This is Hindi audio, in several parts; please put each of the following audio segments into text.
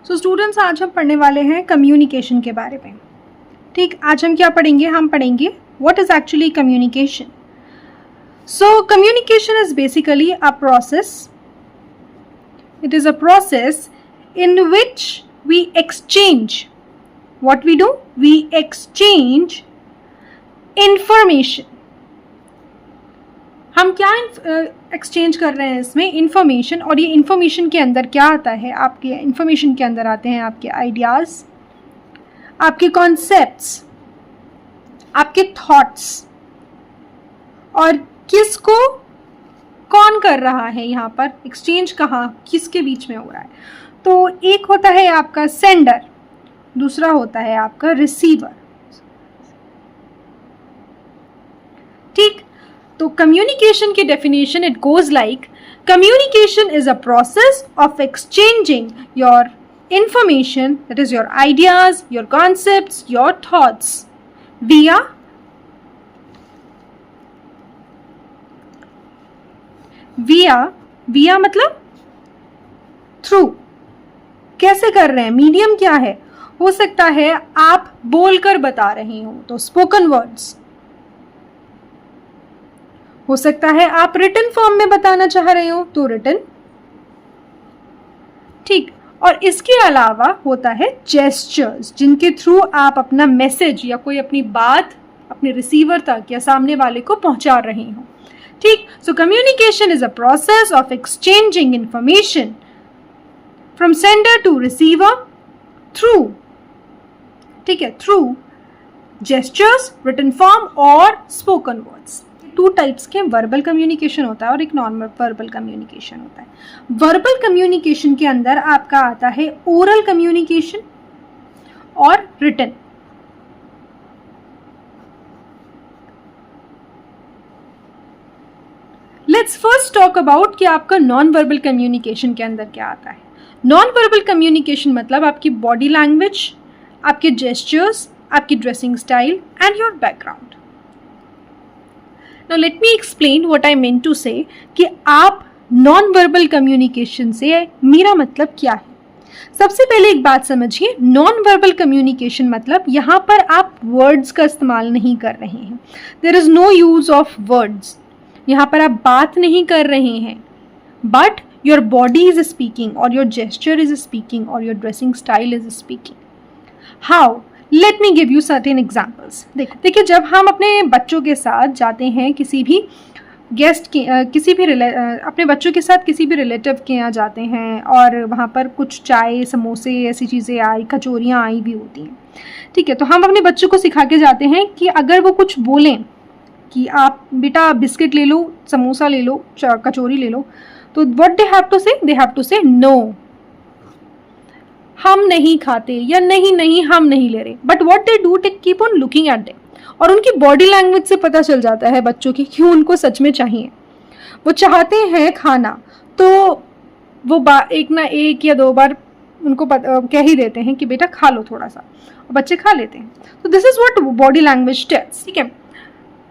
सो स्टूडेंट्स, आज हम पढ़ने वाले हैं कम्युनिकेशन के बारे में। ठीक, आज हम क्या पढ़ेंगे? हम पढ़ेंगे what is actually communication. So communication is basically a process, it is a process in which we exchange, what we do, we exchange information। हम क्या एक्सचेंज कर रहे हैं इसमें? इंफॉर्मेशन। और ये इंफॉर्मेशन के अंदर क्या आता है? आपके इंफॉर्मेशन के अंदर आते हैं आपके आइडियाज़, आपके कॉन्सेप्ट्स, आपके थॉट्स, और किसको कौन कर रहा है यहाँ पर एक्सचेंज, कहाँ किसके बीच में हो रहा है। तो एक होता है आपका सेंडर, दूसरा होता है आपका रिसीवर। ठीक, तो कम्युनिकेशन की definition it goes like, communication is a process of exchanging your information, that is your ideas, your concepts, your thoughts विया मतलब थ्रू। कैसे कर रहे हैं? मीडियम क्या है? हो सकता है आप बोलकर बता रहे हो तो स्पोकन वर्ड्स, हो सकता है आप रिटन फॉर्म में बताना चाह रहे हो तो रिटन। ठीक, और इसके अलावा होता है जेस्चर्स, जिनके थ्रू आप अपना मैसेज या कोई अपनी बात अपने रिसीवर तक या सामने वाले को पहुंचा रहे हो। ठीक, so communication is a process of exchanging information from sender to receiver through, ठीक है, थ्रू जेस्चर्स, रिटन फॉर्म और स्पोकन वर्ड्स। टू टाइप्स के वर्बल कम्युनिकेशन होता है और एक नॉन वर्बल कम्युनिकेशन होता है। वर्बल कम्युनिकेशन के अंदर आपका आता है ओरल कम्युनिकेशन और written. Let's first talk about कि आपका नॉन वर्बल कम्युनिकेशन के अंदर क्या आता है। नॉन वर्बल कम्युनिकेशन मतलब आपकी बॉडी लैंग्वेज, आपके जेस्चर्स, आपकी dressing style and your background. Now let me explain what I mean to say कि आप नॉन वर्बल कम्युनिकेशन से मेरा मतलब क्या है। सबसे पहले एक बात समझिए, नॉन वर्बल कम्युनिकेशन मतलब यहाँ पर आप वर्ड्स का इस्तेमाल नहीं कर रहे हैं। There is no use of words. यहाँ पर आप बात नहीं कर रहे हैं, but your body is speaking और योर जेस्चर इज स्पीकिंग और your dressing style is speaking. How? Let me give you certain examples. देखिए, जब हम अपने बच्चों के साथ जाते हैं किसी भी गेस्ट के अपने बच्चों के साथ किसी भी रिलेटिव के यहाँ जाते हैं और वहाँ पर कुछ चाय, समोसे, ऐसी चीज़ें आई, कचौरियाँ आई भी होती हैं। ठीक है, तो हम अपने बच्चों को सिखा के जाते हैं कि अगर वो कुछ बोलें कि आप बेटा बिस्किट ले लो, समोसा ले लो, कचौरी ले लो, तो व्हाट दे हैव टू से? दे हैव टू से नो, हम नहीं खाते, या नहीं हम नहीं ले रहे। But what they do, they keep on looking at them. और उनकी बॉडी लैंग्वेज से पता चल जाता है बच्चों की कि उनको सच में चाहिए, वो चाहते हैं खाना। तो वो एक ना एक या दो बार उनको कह ही देते हैं कि बेटा खा लो थोड़ा सा, और बच्चे खा लेते हैं। तो this is what body language tells. ठीक है,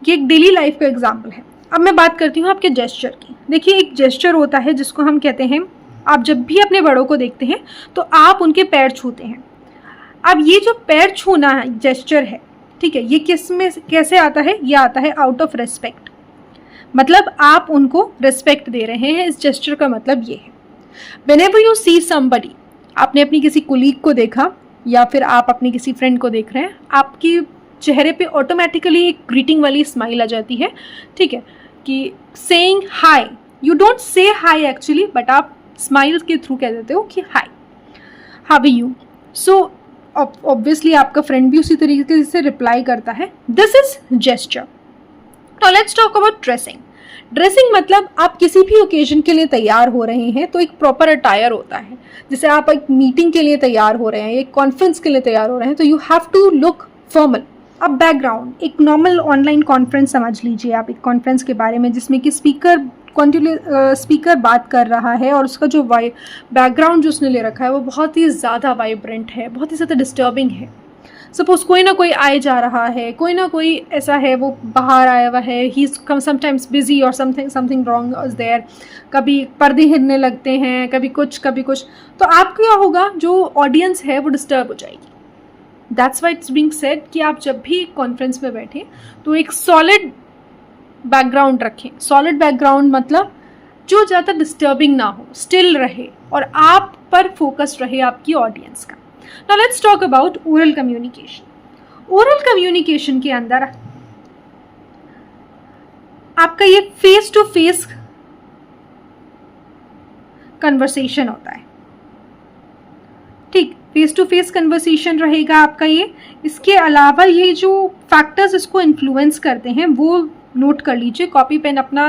ये एक डेली लाइफ का एग्जाम्पल है। अब मैं बात करती हूँ आपके जेस्चर की। देखिए, एक जेस्चर होता है जिसको हम कहते हैं, आप जब भी अपने बड़ों को देखते हैं तो आप उनके पैर छूते हैं। अब ये जो पैर छूना है जेस्चर है, ठीक है, ये किस में कैसे आता है? ये आता है आउट ऑफ रेस्पेक्ट, मतलब आप उनको रेस्पेक्ट दे रहे हैं। इस जेस्चर का मतलब ये है। व्हेनेवर यू सी समबडी, आपने अपनी किसी कुलीग को देखा या फिर आप अपनी किसी फ्रेंड को देख रहे हैं, आपकी चेहरे पे ऑटोमेटिकली एक ग्रीटिंग वाली स्माइल आ जाती है। ठीक है, कि saying hi, you don't say hi actually, but आप स्माइल के थ्रू कह देते हो कि hi, how are you. So obviously आपका फ्रेंड भी उसी तरीके से रिप्लाई करता है। This is gesture. Now let's talk about dressing. Dressing मतलब आप किसी भी ओकेजन के लिए तैयार हो रहे हैं तो एक प्रॉपर अटायर होता है। जैसे आप एक मीटिंग के लिए तैयार हो रहे हैं, एक कॉन्फ्रेंस के लिए तैयार हो रहे हैं, तो you have to look formal. अब बैकग्राउंड, एक नॉर्मल ऑनलाइन कॉन्फ्रेंस समझ लीजिए आप, एक कॉन्फ्रेंस के बारे में जिसमें कि स्पीकर बात कर रहा है और उसका जो बैकग्राउंड जो उसने ले रखा है वो बहुत ही ज़्यादा वाइब्रेंट है, बहुत ही ज़्यादा डिस्टर्बिंग है। सपोज कोई ना कोई आए जा रहा है, कोई ना कोई ऐसा है वो बाहर आया हुआ है, ही इज़ समटाइम्स बिजी और समथिंग रॉन्ग इज देयर, कभी पर्दे हिलने लगते हैं, कभी कुछ, तो आप क्या होगा, जो ऑडियंस है वो डिस्टर्ब हो जाएगी। That's why it's being said कि आप जब भी कॉन्फ्रेंस में बैठे तो एक सॉलिड बैकग्राउंड रखें। सॉलिड बैकग्राउंड मतलब जो ज़्यादा डिस्टर्बिंग ना हो, स्टिल रहे और आप पर फोकस रहे आपकी ऑडियंस का। Now let's talk about oral communication. Oral communication के अंदर आपका ये फेस टू फेस कन्वर्सेशन होता है, ठीक, फेस टू फेस कन्वर्सेशन रहेगा आपका ये। इसके अलावा ये जो फैक्टर्स इसको इन्फ्लुएंस करते हैं वो नोट कर लीजिए, कॉपी पेन अपना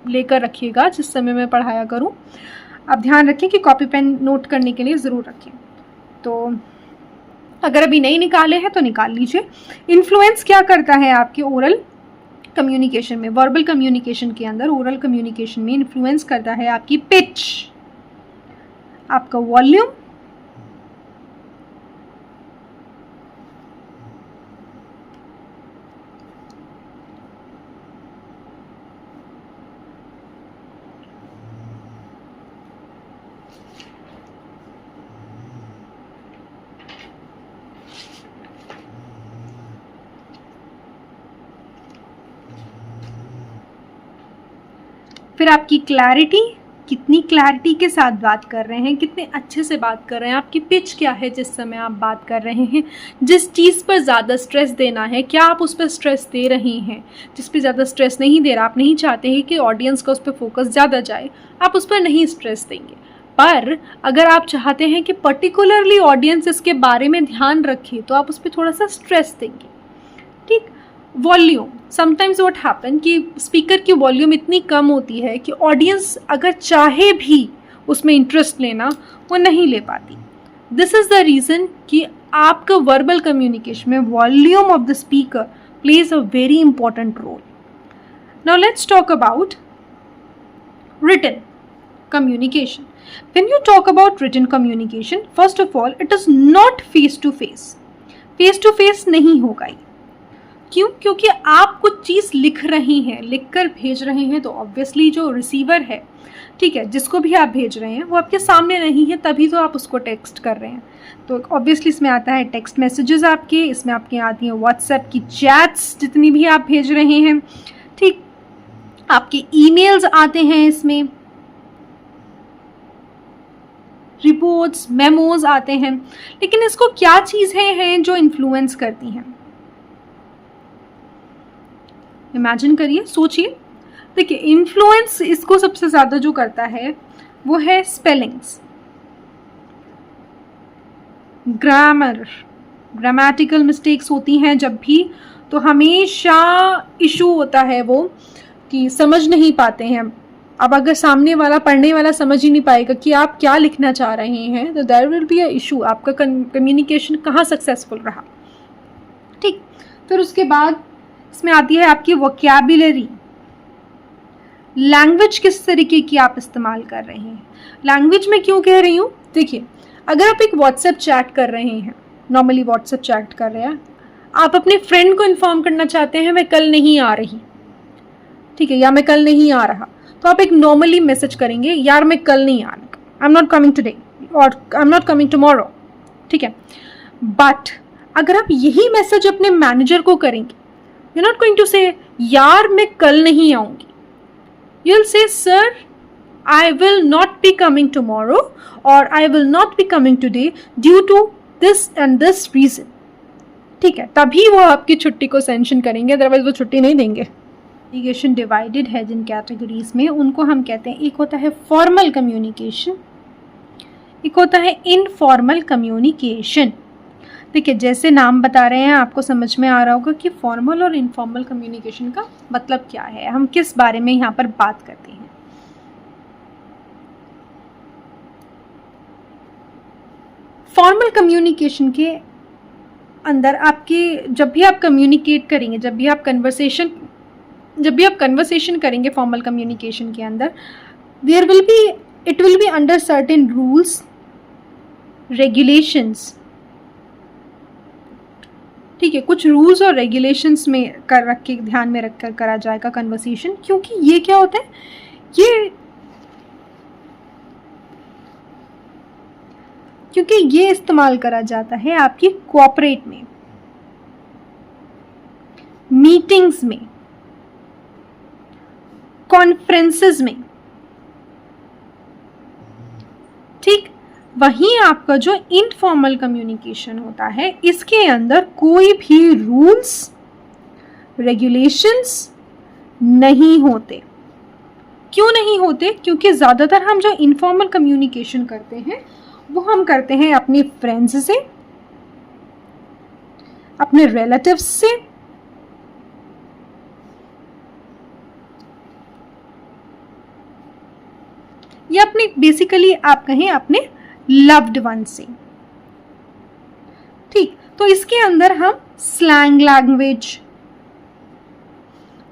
लेकर रखिएगा जिस समय मैं पढ़ाया करूं। आप ध्यान रखें कि कॉपी पेन नोट करने के लिए ज़रूर रखें। तो अगर अभी नहीं निकाले हैं तो निकाल लीजिए। इन्फ्लुएंस क्या करता है आपके ओरल कम्युनिकेशन में, वर्बल कम्युनिकेशन के अंदर ओरल कम्युनिकेशन में इन्फ्लुएंस करता है आपकी पिच, आपका वॉल्यूम, फिर आपकी क्लैरिटी, कितनी क्लैरिटी के साथ बात कर रहे हैं, कितने अच्छे से बात कर रहे हैं, आपकी पिच क्या है जिस समय आप बात कर रहे हैं, जिस चीज़ पर ज़्यादा स्ट्रेस देना है क्या आप उस पर स्ट्रेस दे रहे हैं, जिस पे ज़्यादा स्ट्रेस नहीं दे रहा, आप नहीं चाहते हैं कि ऑडियंस का उस पर फोकस ज़्यादा जाए, आप उस पर नहीं स्ट्रेस देंगे। पर अगर आप चाहते हैं कि पर्टिकुलरली ऑडियंस इसके बारे में ध्यान रखे तो आप उस पर थोड़ा सा स्ट्रेस देंगे, ठीक। वॉल्यूम, समटाइम्स व्हाट हैपन कि स्पीकर की वॉल्यूम इतनी कम होती है कि ऑडियंस अगर चाहे भी उसमें इंटरेस्ट लेना वो नहीं ले पाती। दिस इज़ द रीज़न कि आपका वर्बल कम्युनिकेशन में volume of the speaker plays a very important role. Now let's talk about written communication. When you talk about written communication, first of all, it is not face to face. Face to face नहीं होगा ये। क्यों? क्योंकि आप कुछ चीज़ लिख रहे हैं, लिख कर भेज रहे हैं, तो ऑब्वियसली जो रिसीवर है, ठीक है, जिसको भी आप भेज रहे हैं वो आपके सामने नहीं है, तभी तो आप उसको टेक्स्ट कर रहे हैं। तो ऑब्वियसली इसमें आता है टेक्स्ट मैसेजेस आपके, इसमें आपके आती हैं व्हाट्सएप की चैट्स जितनी भी आप भेज रहे हैं, ठीक, आपके ईमेल्स आते हैं, इसमें रिपोर्ट्स, मेमोज आते हैं। लेकिन इसको क्या चीज़ें हैं जो इन्फ्लुएंस करती हैं? इमेजिन करिए, सोचिए। देखिए, इन्फ्लुएंस इसको सबसे ज़्यादा जो करता है वो है स्पेलिंग्स, ग्रामर, ग्रामेटिकल मिस्टेक्स होती हैं जब भी, तो हमेशा इशू होता है वो कि समझ नहीं पाते हैं। अब अगर सामने वाला, पढ़ने वाला समझ ही नहीं पाएगा कि आप क्या लिखना चाह रहे हैं, तो there will be a issue, आपका कम्युनिकेशन कहाँ सक्सेसफुल रहा, ठीक। फिर उसके बाद इसमें आती है आपकी वोकैबुलरी, लैंग्वेज किस तरीके की आप इस्तेमाल कर रहे हैं। लैंग्वेज में क्यों कह रही हूँ? देखिए, अगर आप एक व्हाट्सएप चैट कर रहे हैं, नॉर्मली व्हाट्सएप चैट कर रहे हैं, आप अपने फ्रेंड को इन्फॉर्म करना चाहते हैं मैं कल नहीं आ रही, ठीक है, या मैं कल नहीं आ रहा, तो आप एक नॉर्मली मैसेज करेंगे, यार मैं कल नहीं आ रहा, I am not coming today और I am not coming tomorrow, ठीक है। बट अगर आप यही मैसेज अपने मैनेजर को करेंगे, यू नॉट गोइंग टू से यार मैं कल नहीं आऊँगी, you will say sir I will not be coming tomorrow और I will not be coming today due to this and this reason, ठीक है। तभी वो आपकी छुट्टी को सेंशन करेंगे, अदरवाइज वो छुट्टी नहीं देंगे। कम्युनिकेशन डिवाइडेड है जिन कैटेगरीज में, उनको हम कहते हैं, एक होता है फॉर्मल कम्युनिकेशन, एक होता है इनफॉर्मल कम्युनिकेशन। देखिए, जैसे नाम बता रहे हैं, आपको समझ में आ रहा होगा कि फॉर्मल और इनफॉर्मल कम्युनिकेशन का मतलब क्या है, हम किस बारे में यहाँ पर बात करते हैं। फॉर्मल कम्युनिकेशन के अंदर आपके, जब भी आप कम्युनिकेट करेंगे, जब भी आप कन्वर्सेशन करेंगे फॉर्मल कम्युनिकेशन के अंदर, it will be under certain rules, regulations, ठीक है, कुछ रूल्स और रेगुलेशंस में कर रख के ध्यान में रख कर करा जाएगा कन्वर्सेशन, क्योंकि ये क्या होता है, क्योंकि ये इस्तेमाल करा जाता है आपकी कोऑपरेट में, मीटिंग्स में, कॉन्फ्रेंसेस में। ठीक, वहीं आपका जो इनफॉर्मल कम्युनिकेशन होता है, इसके अंदर कोई भी रूल्स रेगुलेशंस नहीं होते। क्यों नहीं होते? क्योंकि ज़्यादातर हम जो इनफॉर्मल कम्युनिकेशन करते हैं वो हम करते हैं अपने फ्रेंड्स से, अपने रिलेटिव्स से, या अपने बेसिकली आप कहें अपने लव्ड वन से। ठीक, तो इसके अंदर हम स्लैंग लैंग्वेज,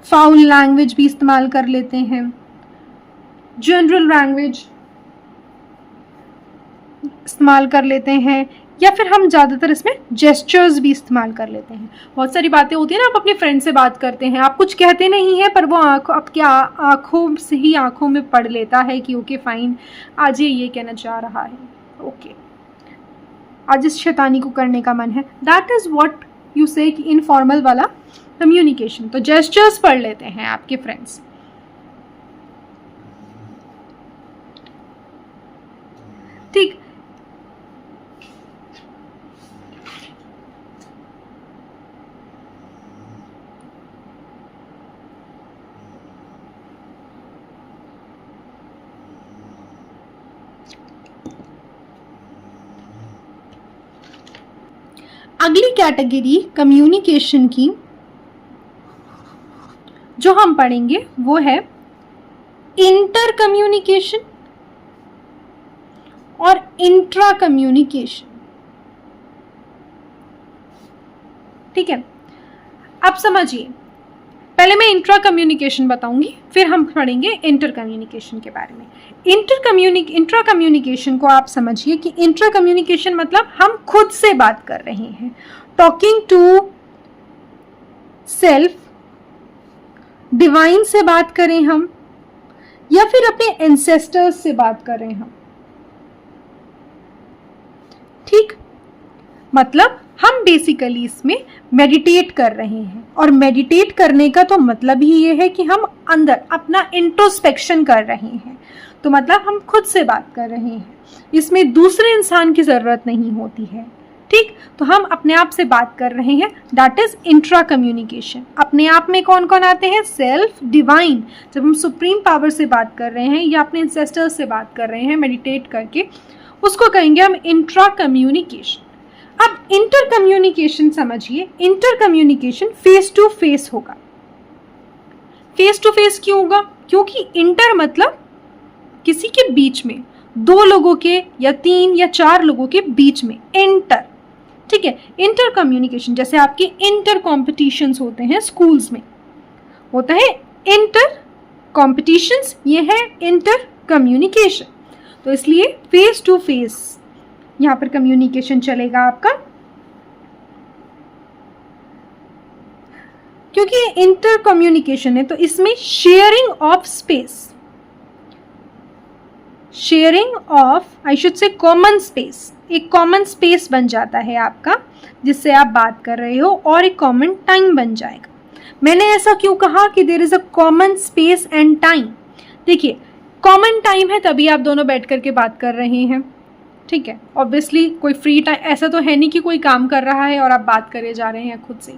फाउल लैंग्वेज भी इस्तेमाल कर लेते हैं, जनरल लैंग्वेज इस्तेमाल कर लेते हैं, या फिर हम ज़्यादातर इसमें जेस्चर्स भी इस्तेमाल कर लेते हैं। बहुत सारी बातें होती है ना, आप अपने फ्रेंड से बात करते हैं, आप कुछ कहते नहीं हैं पर वो आपकी आँखों से ही आँखों में पढ़ लेता है कि ओके फाइन, आज ये कहना चाह रहा है, ओके आज इस शैतानी को करने का मन है। दैट इज़ व्हाट यू से कि इनफॉर्मल वाला कम्युनिकेशन। तो जेस्चर्स पढ़ लेते हैं आपके फ्रेंड्स। ठीक, अगली कैटेगरी कम्युनिकेशन की जो हम पढ़ेंगे वो है इंटर कम्युनिकेशन और इंट्रा कम्युनिकेशन। ठीक है, अब समझिए, पहले मैं इंट्रा कम्युनिकेशन बताऊंगी, फिर हम पढ़ेंगे इंटर कम्युनिकेशन के बारे में। इंट्रा कम्युनिकेशन को आप समझिए कि इंट्रा कम्युनिकेशन मतलब हम खुद से बात कर रहे हैं, टॉकिंग टू सेल्फ, डिवाइन से बात करें हम, या फिर अपने एंसेस्टर्स से बात करें हम। ठीक, मतलब हम बेसिकली इसमें मेडिटेट कर रहे हैं, और मेडिटेट करने का तो मतलब ही ये है कि हम अंदर अपना इंट्रोस्पेक्शन कर रहे हैं। तो मतलब हम खुद से बात कर रहे हैं, इसमें दूसरे इंसान की ज़रूरत नहीं होती है। ठीक, तो हम अपने आप से बात कर रहे हैं, दैट इज इंट्रा कम्युनिकेशन। अपने आप में कौन कौन आते हैं? Self, divine. जब हम सुप्रीम पावर से बात कर रहे हैं या अपने इंसेस्टर्स से बात कर रहे हैं मेडिटेट करके, उसको कहेंगे हम इंट्रा कम्युनिकेशन। अब इंटर कम्युनिकेशन समझिए, inter communication face to face होगा। फेस टू फेस क्यों होगा? क्योंकि इंटर मतलब किसी के बीच में, दो लोगों के या तीन या चार लोगों के बीच में, इंटर। ठीक है, इंटर कम्युनिकेशन जैसे आपके इंटर कॉम्पिटिशन्स होते हैं स्कूल्स में, होता है इंटर कॉम्पिटिशन्स, ये है इंटर कम्युनिकेशन। तो इसलिए फेस टू फेस यहाँ पर कम्युनिकेशन चलेगा आपका, क्योंकि ये इंटर कम्युनिकेशन है तो इसमें sharing of space, sharing of, I should say common space, एक कॉमन स्पेस बन जाता है आपका जिससे आप बात कर रहे हो, और एक कॉमन टाइम बन जाएगा। मैंने ऐसा क्यों कहा कि there is a common space and time? देखिए, कॉमन टाइम है तभी आप दोनों बैठ करके बात कर रहे हैं। ठीक है, ऑब्वियसली कोई फ्री टाइम ऐसा तो है नहीं कि कोई काम कर रहा है और आप बात करे जा रहे हैं खुद से।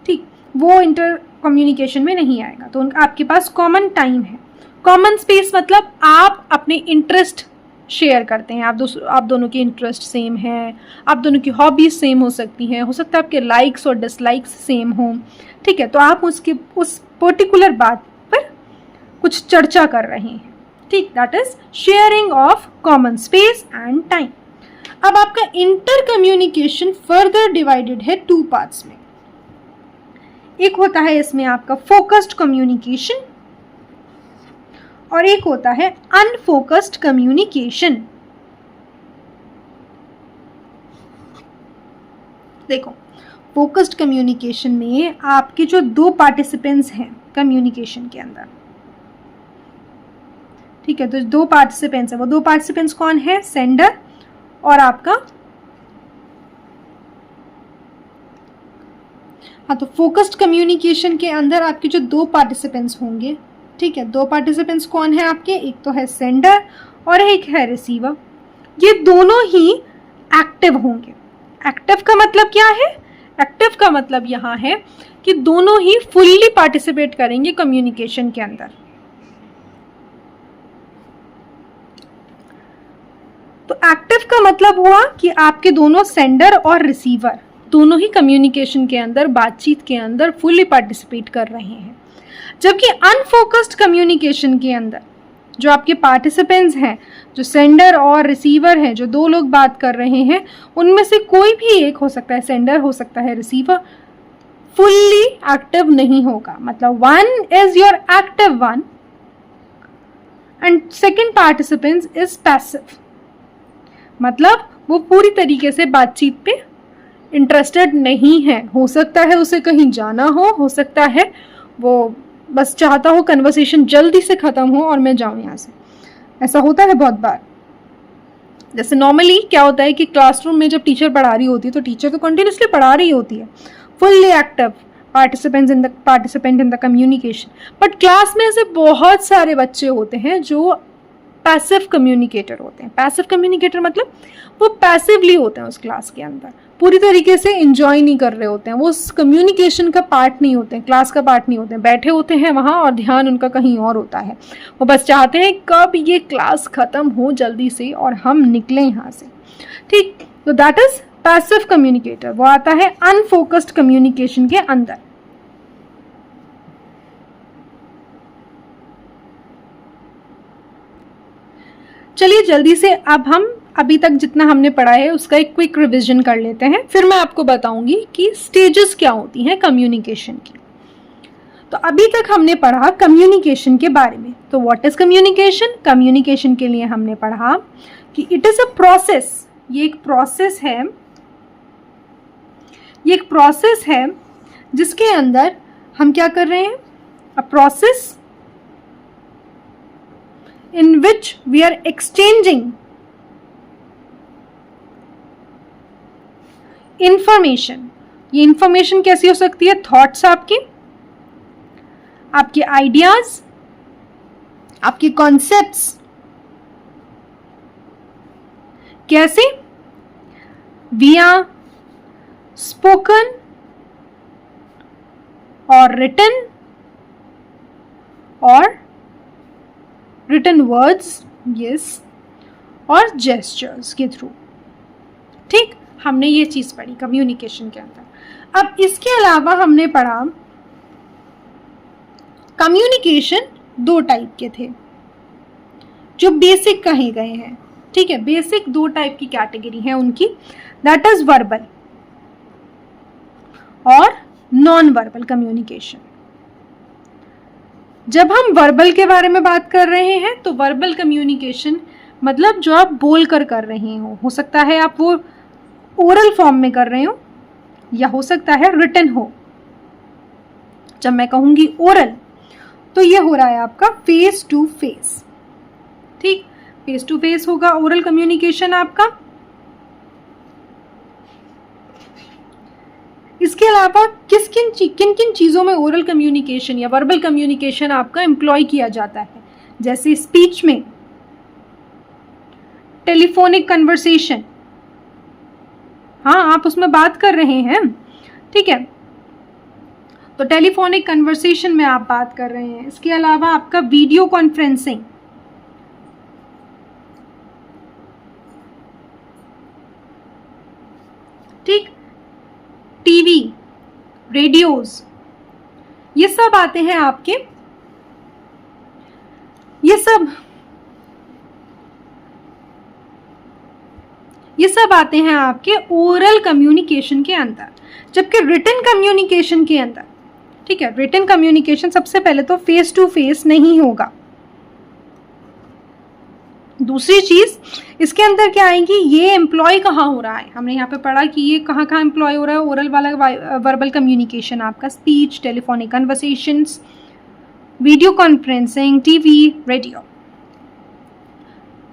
ठीक, वो इंटर कम्युनिकेशन में नहीं आएगा। तो आपके पास कॉमन टाइम है। कॉमन स्पेस मतलब आप अपने इंटरेस्ट शेयर करते हैं, आप दोनों के इंटरेस्ट सेम हैं, आप दोनों की हॉबीज सेम हो सकती हैं, हो सकता है आपके लाइक्स और डिसलाइक्स सेम हों। ठीक है, तो आप उस पर्टिकुलर बात पर कुछ चर्चा कर रहे हैं। ठीक, that is sharing of common space and time. अब आपका इंटर कम्युनिकेशन फर्दर डिवाइडेड है टू पार्ट्स में। एक होता है इसमें आपका फोकस्ड कम्युनिकेशन और एक होता है अनफोकस्ड कम्युनिकेशन। देखो, फोकस्ड कम्युनिकेशन में आपके जो दो पार्टिसिपेंट्स हैं कम्युनिकेशन के अंदर, ठीक है, तो दो पार्टिसिपेंट्स हैं, वो दो पार्टिसिपेंट्स कौन है? सेंडर और आपका, हाँ, तो फोकस्ड कम्युनिकेशन के अंदर आपके जो दो पार्टिसिपेंट्स होंगे, ठीक है, दो पार्टिसिपेंट्स कौन है आपके? एक तो है सेंडर और एक है रिसीवर। ये दोनों ही एक्टिव होंगे। एक्टिव का मतलब क्या है? एक्टिव का मतलब यहाँ है कि दोनों ही फुल्ली पार्टिसिपेट करेंगे कम्युनिकेशन के अंदर। तो एक्टिव का मतलब हुआ कि आपके दोनों सेंडर और रिसीवर दोनों ही कम्युनिकेशन के अंदर, बातचीत के अंदर फुल्ली पार्टिसिपेट कर रहे हैं। जबकि अनफोकस्ड कम्युनिकेशन के अंदर जो आपके पार्टिसिपेंट्स हैं, जो सेंडर और रिसीवर हैं, जो दो लोग बात कर रहे हैं, उनमें से कोई भी एक हो सकता है, सेंडर हो सकता है, रिसीवर, फुल्ली एक्टिव नहीं होगा। मतलब one is your active one and second participant is passive. मतलब वो पूरी तरीके से बातचीत पे इंटरेस्टेड नहीं है। हो सकता है उसे कहीं जाना हो सकता है वो बस चाहता हो कन्वर्सेशन जल्दी से ख़त्म हो और मैं जाऊं यहाँ से। ऐसा होता है बहुत बार। जैसे नॉर्मली क्या होता है कि क्लासरूम में जब टीचर पढ़ा रही होती है तो टीचर तो कंटिन्यूसली पढ़ा रही होती है, fully active participant in the communication, but class में ऐसे बहुत सारे बच्चे होते हैं जो पैसिव कम्युनिकेटर होते हैं। पैसिव कम्युनिकेटर मतलब वो पैसिवली होते हैं उस क्लास के अंदर, पूरी तरीके से एंजॉय नहीं कर रहे होते हैं, वो उस कम्युनिकेशन का पार्ट नहीं होते हैं, क्लास का पार्ट नहीं होते हैं, बैठे होते हैं वहाँ और ध्यान उनका कहीं और होता है। वो बस चाहते हैं कब ये क्लास ख़त्म हो जल्दी से और हम निकलें यहाँ से, ठीक। तो दैट इज पैसिव कम्युनिकेटर, वो आता है अनफोकस्ड कम्युनिकेशन के अंदर। चलिए जल्दी से अब हम अभी तक जितना हमने पढ़ा है उसका एक क्विक रिवीजन कर लेते हैं, फिर मैं आपको बताऊंगी कि स्टेजेस क्या होती हैं कम्युनिकेशन की। तो अभी तक हमने पढ़ा कम्युनिकेशन के बारे में। तो व्हाट इज कम्युनिकेशन? कम्युनिकेशन के लिए हमने पढ़ा कि इट इज अ प्रोसेस, ये एक प्रोसेस है, ये एक प्रोसेस है जिसके अंदर हम क्या कर रहे हैं? A process in which we are exchanging information। ये इंफॉर्मेशन कैसी हो सकती है? थॉट्स आपके आइडियाज, आपके कॉन्सेप्ट्स। कैसे? विया स्पोकन और रिटन और रिटन वर्ड्स, यस, और जेस्चर्स के थ्रू, ठीक। हमने ये चीज़ पढ़ी कम्युनिकेशन के अंदर। अब इसके अलावा हमने पढ़ा कम्युनिकेशन दो टाइप के थे जो बेसिक कहे गए हैं, ठीक है। बेसिक दो टाइप की कैटेगरी है उनकी, दैट इज वर्बल और नॉन वर्बल कम्युनिकेशन। जब हम वर्बल के बारे में बात कर रहे हैं तो वर्बल कम्युनिकेशन मतलब जो आप बोल कर रहे हो सकता है आप वो ओरल फॉर्म में कर रहे हो या हो सकता है रिटन हो। जब मैं कहूँगी ओरल तो ये हो रहा है आपका फेस टू फेस, ठीक। फेस टू फेस होगा ओरल कम्युनिकेशन आपका। इसके अलावा किन किन चीज़ों में ओरल कम्युनिकेशन या वर्बल कम्युनिकेशन आपका एम्प्लॉय किया जाता है? जैसे स्पीच में टेलीफोनिक कन्वर्सेशन, हाँ आप उसमें बात कर रहे हैं, ठीक है, तो टेलीफोनिक कन्वर्सेशन में आप बात कर रहे हैं। इसके अलावा आपका वीडियो कॉन्फ्रेंसिंग, ठीक, टीवी, रेडियोज, ये सब आते हैं आपके, ये सब आते हैं आपके ओरल कम्युनिकेशन के अंदर। जबकि रिटन कम्युनिकेशन के अंदर, ठीक है, रिटन कम्युनिकेशन सबसे पहले तो फेस टू फेस नहीं होगा। दूसरी चीज इसके अंदर क्या आएगी, ये एम्प्लॉय कहाँ हो रहा है, हमने यहाँ पे पढ़ा कि ये कहाँ कहाँ एम्प्लॉय हो रहा है, ओरल वाला वर्बल कम्युनिकेशन आपका speech, telephonic conversations, video conferencing, TV, radio.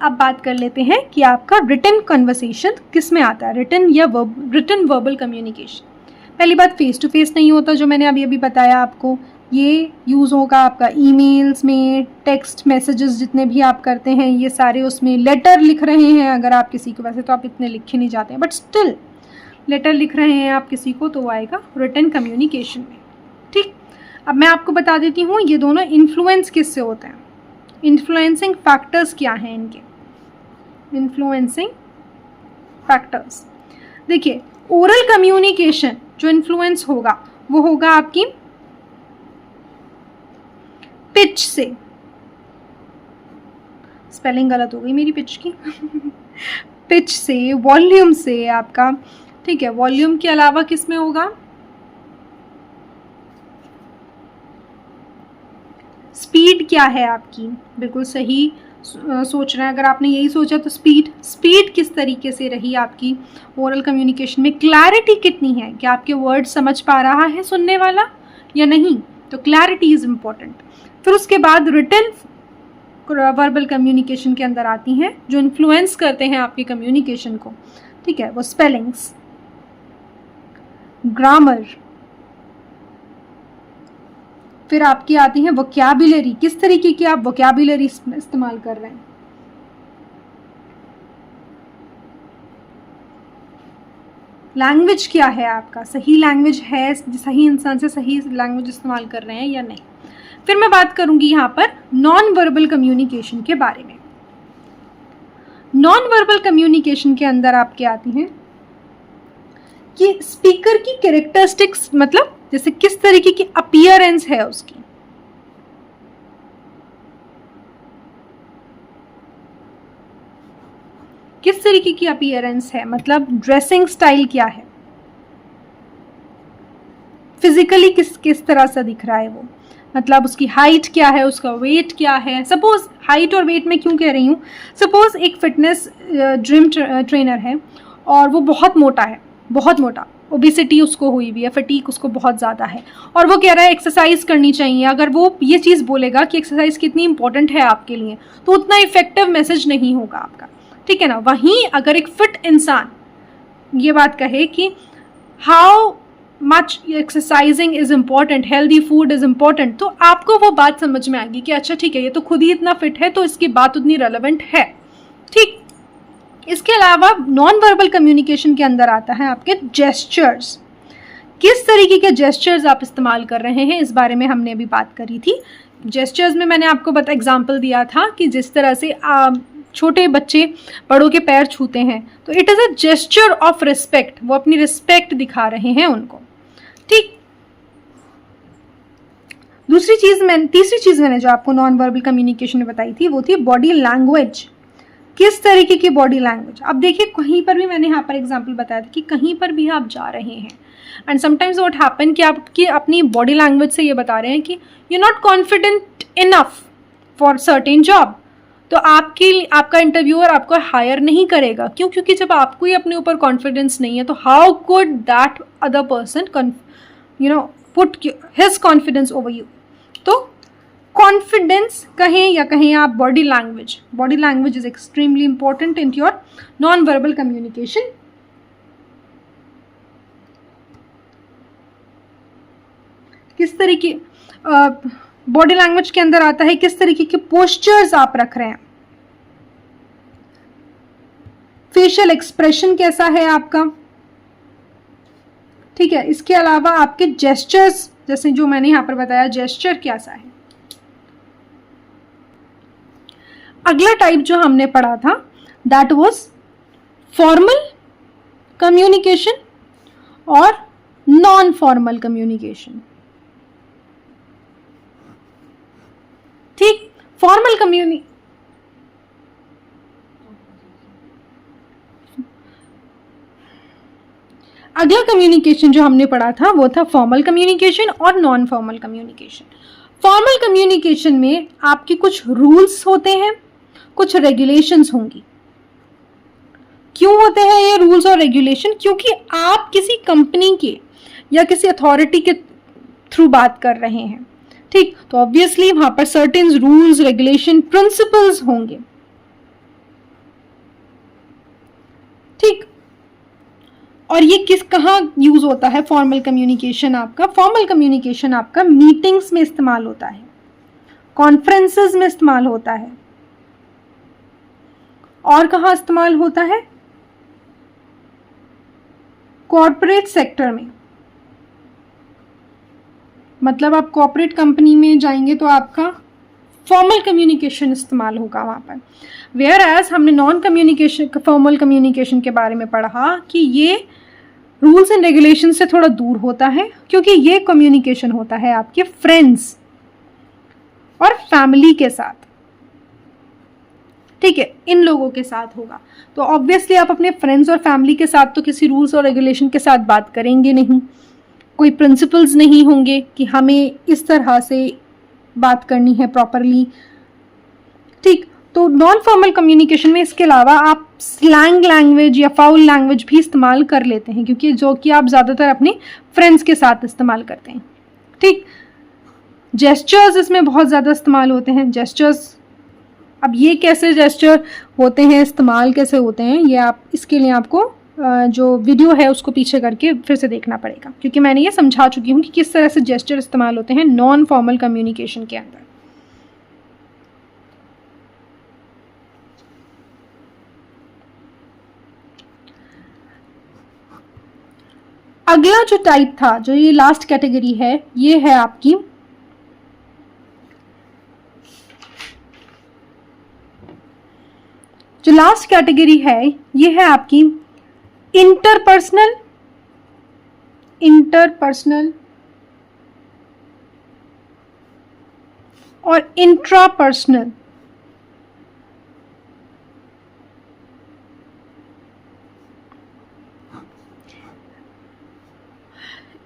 अब बात कर लेते हैं कि आपका रिटन कन्वर्सेशन किस में आता है, रिटन या रिटन वर्बल कम्युनिकेशन। पहली बात फेस टू फेस नहीं होता, जो मैंने अभी बताया आपको, ये यूज़ होगा आपका ईमेल्स में, टेक्स्ट मैसेजेस जितने भी आप करते हैं ये सारे उसमें, लेटर लिख रहे हैं अगर आप किसी को, वैसे तो आप इतने लिखे नहीं जाते हैं बट स्टिल लेटर लिख रहे हैं आप किसी को, तो वो आएगा रिटन कम्युनिकेशन में। ठीक, अब मैं आपको बता देती हूँ ये दोनों इन्फ्लुएंस किससे होते हैं, इन्फ्लुएंसिंग फैक्टर्स क्या हैं इनके, इन्फ्लुएंसिंग फैक्टर्स। देखिए ओरल कम्युनिकेशन जो इन्फ्लुएंस होगा वो होगा आपकी पिच से, स्पेलिंग गलत हो गई मेरी पिच की पिच से, वॉल्यूम से आपका, ठीक है, वॉल्यूम के अलावा किस में होगा, स्पीड क्या है आपकी, बिल्कुल सही सोच रहे हैं अगर आपने यही सोचा तो स्पीड किस तरीके से रही आपकी ओरल कम्युनिकेशन में, क्लैरिटी कितनी है, क्या आपके वर्ड समझ पा रहा है सुनने वाला या नहीं, तो क्लैरिटी इज इम्पोर्टेंट। फिर उसके बाद रिटन वर्बल कम्युनिकेशन के अंदर आती हैं जो इन्फ्लुएंस करते हैं आपके कम्युनिकेशन को, ठीक है, वो स्पेलिंग्स, ग्रामर, फिर आपकी आती है वोकैबुलरी, किस तरीके की आप वोकैबुलरी इस्तेमाल कर रहे हैं, लैंग्वेज क्या है आपका, सही लैंग्वेज है, सही इंसान से सही लैंग्वेज इस्तेमाल कर रहे हैं या नहीं। फिर मैं बात करूंगी यहाँ पर नॉन वर्बल कम्युनिकेशन के बारे में। नॉन वर्बल कम्युनिकेशन के अंदर आपके आती हैं कि स्पीकर की कैरेक्टरिस्टिक्स, मतलब जैसे किस तरीके की अपीयरेंस है उसकी, किस तरीके की अपीयरेंस है, मतलब ड्रेसिंग स्टाइल क्या है, फिजिकली किस तरह से दिख रहा है वो, मतलब उसकी हाइट क्या है, उसका वेट क्या है। सपोज हाइट और वेट में क्यों कह रही हूँ, सपोज एक फिटनेस जिम ट्रेनर है और वो बहुत मोटा है, बहुत मोटा, ओबेसिटी उसको हुई हुई है, फटीक उसको बहुत ज़्यादा है, और वो कह रहा है एक्सरसाइज करनी चाहिए। अगर वो ये चीज़ बोलेगा कि एक्सरसाइज कितनी इंपॉर्टेंट है आपके लिए, तो उतना इफेक्टिव मैसेज नहीं होगा आपका, ठीक है ना। वहीं अगर एक फिट इंसान ये बात कहे कि how much exercising is important, healthy food is important, तो आपको वो बात समझ में आएगी कि अच्छा ठीक है, ये तो खुद ही इतना फिट है तो इसकी बात उतनी रेलेवेंट है। ठीक, इसके अलावा नॉन वर्बल कम्युनिकेशन के अंदर आता है आपके जेस्चर्स, किस तरीके के जेस्चर्स आप इस्तेमाल कर रहे हैं, इस बारे में हमने अभी बात करी थी। जेस्चर्स में मैंने आपको एग्जाम्पल दिया था कि जिस तरह से छोटे बच्चे बड़ों के पैर छूते हैं, तो it is a gesture of respect, वो अपनी रिस्पेक्ट दिखा रहे हैं उनको। ठीक, तीसरी चीज मैंने जो आपको नॉन वर्बल कम्युनिकेशन में बताई थी वो थी बॉडी लैंग्वेज, किस तरीके की बॉडी लैंग्वेज। अब देखिए कहीं पर भी मैंने यहाँ पर एग्जांपल बताया था कि कहीं पर भी आप जा रहे हैं एंड समटाइम्स व्हाट हैपन कि आपकी अपनी बॉडी लैंग्वेज से ये बता रहे हैं कि you not confident enough for certain job, तो आपका इंटरव्यूअर आपको हायर नहीं करेगा। क्यों? क्योंकि जब आपको ही अपने ऊपर कॉन्फिडेंस नहीं है तो how could that other person put his confidence over you. तो कॉन्फिडेंस कहें या कहें आप body language is extremely important in your non verbal communication. किस तरीके बॉडी लैंग्वेज के अंदर आता है किस तरीके के पोस्चर्स आप रख रहे हैं, फेशियल एक्सप्रेशन कैसा है आपका, ठीक है। इसके अलावा आपके जेस्चर्स, जैसे जो मैंने यहां पर बताया जेस्चर कैसा है। अगला टाइप जो हमने पढ़ा था दैट वाज फॉर्मल कम्युनिकेशन और नॉन फॉर्मल कम्युनिकेशन। ठीक, फॉर्मल अगला कम्युनिकेशन जो हमने पढ़ा था वो था फॉर्मल कम्युनिकेशन और non formal communication. Formal communication में आपके कुछ रूल्स होते हैं, कुछ रेगुलेशंस होंगी। क्यों होते हैं ये रूल्स और रेगुलेशन? क्योंकि आप किसी कंपनी के या किसी अथॉरिटी के थ्रू बात कर रहे हैं, ठीक? तो ऑब्वियसली वहां पर सर्टेन रूल्स, रेगुलेशन, प्रिंसिपल्स होंगे, ठीक? और ये कहाँ यूज होता है फॉर्मल कम्युनिकेशन आपका? फॉर्मल कम्युनिकेशन आपका मीटिंग्स में इस्तेमाल होता है, कॉन्फ्रेंसेस में इस्तेमाल होता है, और कहाँ इस्तेमाल होता है? कॉर्पोरेट सेक्टर में। मतलब आप कॉर्पोरेट कंपनी में जाएंगे तो आपका फॉर्मल कम्युनिकेशन इस्तेमाल होगा वहाँ पर। वेयर एज हमने नॉन कम्युनिकेशन, फॉर्मल कम्युनिकेशन के बारे में पढ़ा कि ये रूल्स एंड रेगुलेशन से थोड़ा दूर होता है, क्योंकि ये कम्युनिकेशन होता है आपके फ्रेंड्स और फैमिली के साथ, ठीक है? इन लोगों के साथ होगा। तो ऑब्वियसली आप अपने फ्रेंड्स और फैमिली के साथ तो किसी रूल्स और रेगुलेशन के साथ बात करेंगे नहीं, कोई प्रिंसिपल्स नहीं होंगे कि हमें इस तरह से बात करनी है प्रॉपरली, ठीक? तो नॉन फॉर्मल कम्युनिकेशन में इसके अलावा आप स्लैंग लैंग्वेज या फाउल लैंग्वेज भी इस्तेमाल कर लेते हैं, क्योंकि जो कि आप ज़्यादातर अपने फ्रेंड्स के साथ इस्तेमाल करते हैं, ठीक? जेस्चर्स इसमें बहुत ज़्यादा इस्तेमाल होते हैं, जेस्चर्स। अब ये कैसे जेस्चर होते हैं, इस्तेमाल कैसे होते हैं, ये आप इसके लिए आपको जो वीडियो है उसको पीछे करके फिर से देखना पड़ेगा, क्योंकि मैंने ये समझा चुकी हूँ कि किस तरह से जेस्चर इस्तेमाल होते हैं नॉन फॉर्मल कम्युनिकेशन के अंदर। अगला जो टाइप था, जो ये लास्ट कैटेगरी है, ये है आपकी जो लास्ट कैटेगरी है, ये है आपकी इंटरपर्सनल और इंट्रापर्सनल।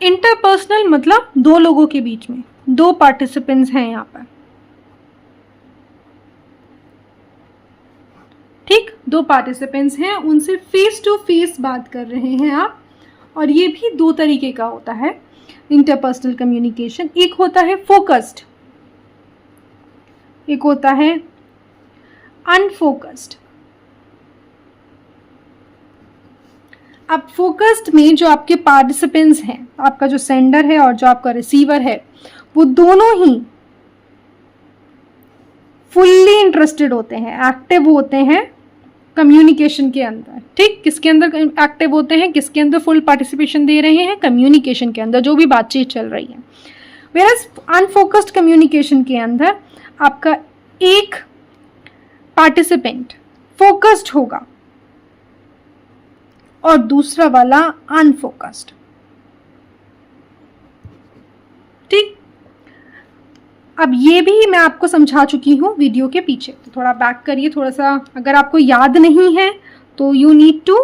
इंटरपर्सनल मतलब दो लोगों के बीच में, दो पार्टिसिपेंट्स हैं यहाँ पर, ठीक? दो पार्टिसिपेंट्स हैं, उनसे फेस टू फेस बात कर रहे हैं आप। और ये भी दो तरीके का होता है इंटरपर्सनल कम्युनिकेशन। एक होता है फोकस्ड, एक होता है अनफोकस्ड। अब फोकस्ड में जो आपके पार्टिसिपेंट्स हैं, आपका जो सेंडर है और जो आपका रिसीवर है, वो दोनों ही फुल्ली इंटरेस्टेड होते हैं, एक्टिव होते हैं कम्युनिकेशन के अंदर, ठीक? किसके अंदर एक्टिव होते हैं, किसके अंदर फुल पार्टिसिपेशन दे रहे हैं? कम्युनिकेशन के अंदर, जो भी बातचीत चल रही है। वेयरएज अनफोकस्ड कम्युनिकेशन के अंदर आपका एक पार्टिसिपेंट फोकस्ड होगा और दूसरा वाला अनफोकस्ड, ठीक? अब ये भी मैं आपको समझा चुकी हूँ वीडियो के पीछे, तो थोड़ा बैक करिए, थोड़ा सा अगर आपको याद नहीं है तो you need to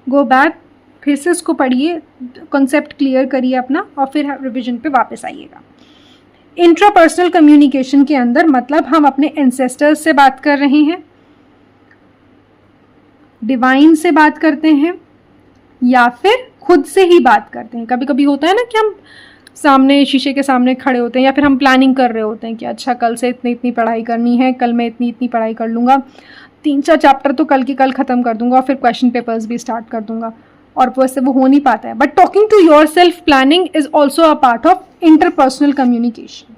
go back, फिर से इसको पढ़िए, कॉन्सेप्ट क्लियर करिए अपना, और फिर रिवीजन पे वापस आइएगा। इंट्रापर्सनल कम्युनिकेशन के अंदर मतलब हम अपने एंसेस्टर्स से बात कर रहे हैं, डिवाइन से बात करते हैं, या फिर खुद से ही बात करते हैं। कभी कभी होता है ना कि हम सामने शीशे के सामने खड़े होते हैं, या फिर हम प्लानिंग कर रहे होते हैं कि अच्छा कल से इतनी पढ़ाई करनी है, कल मैं इतनी पढ़ाई कर लूँगा, 3-4 चैप्टर तो कल के कल ख़त्म कर दूंगा, और फिर क्वेश्चन पेपर्स भी स्टार्ट कर दूंगा, और वैसे वो हो नहीं पाता है। But talking to yourself planning is also a part of interpersonal communication.